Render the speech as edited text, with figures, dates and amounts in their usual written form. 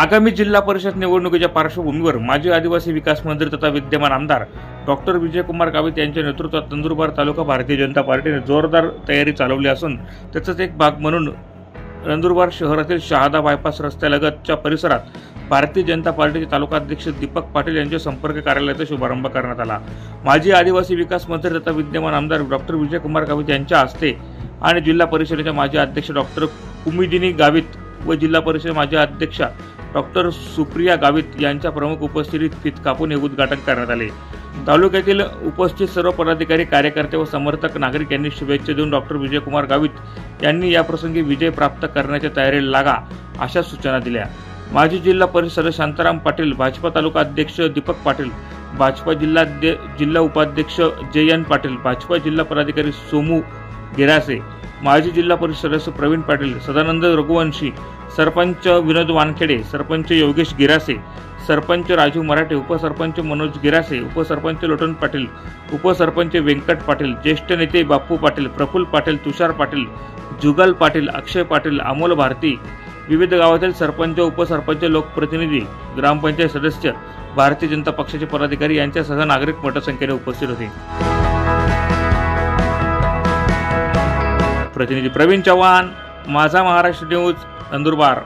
आगामी जिल्हा परिषद निवडणुकीच्या पार्श्वभूमीवर माजी आदिवासी विकास मंत्री तथा विद्यमान आमदार डॉक्टर विजयकुमार गावित यांच्या नेतृत्वात नंदुरबार तालुका भारतीय जनता पार्टीने जोरदार तयारी चालवली असून त्याचाच एक भाग म्हणून नंदुरबार शहरातील शहादा बायपास रस्त्यालगतच्या परिसरात भारतीय जनता पार्टीचे तालुकाध्यक्ष दीपक पाटील यांच्या संपर्क कार्यालयाचा शुभारंभ करण्यात आला। माजी आदिवासी विकास मंत्री तथा विद्यमान आमदार डॉक्टर विजयकुमार गावित यांच्या हस्ते आणि जिल्हा परिषदेच्या माजी अध्यक्ष डॉक्टर कुमुदिनी गावित व जिल्हा परिषद माजी अध्यक्षा डॉक्टर सुप्रिया गावित यांच्या प्रमुख उपस्थितीत फीत कापून हे उद्घाटन करण्यात आले। तालुक्यातील उपस्थित सर्व पदाधिकारी, कार्यकर्ते व समर्थक नागरिक यांनी शुभेच्छा देऊन डॉक्टर विजयकुमार गावित यांनी या प्रसंगी विजय प्राप्त करण्याच्या तयारीला लागा अशा सूचना दिल्या। माजी जिल्हा परिषद सदस्य शांताराम पाटील, भाजपा तालुका अध्यक्ष दीपक पाटील, भाजपा जिल्हा उपाध्यक्ष जयंत पाटील, भाजपा जिल्हा पदाधिकारी सोमू गिरासे, माजी जिल्हा परिषद सदस्य प्रवीण पाटील, सदानंद रघुवंशी, सरपंच विनोद वानखेडे, सरपंच योगेश गिरासे, सरपंच राजू मराठे, उपसरपंच मनोज गिरासे, उपसरपंच लोटन पाटील, उपसरपंच व्यंकट पाटील, ज्येष्ठ नेते बापू पाटील, प्रफुल्ल पाटील, तुषार पाटील, जुगल पाटील, अक्षय पाटील, अमोल भारती, विविध गावातील सरपंच, उपसरपंच, लोकप्रतिनिधी, ग्रामपंचायत सदस्य, भारतीय जनता पक्षाचे पदाधिकारी यांच्यासह नागरिक मोठ्या संख्येने उपस्थित होते। प्रतिनिधी प्रवीण चव्हाण, माझा महाराष्ट्र न्यूज, नंदुरबार।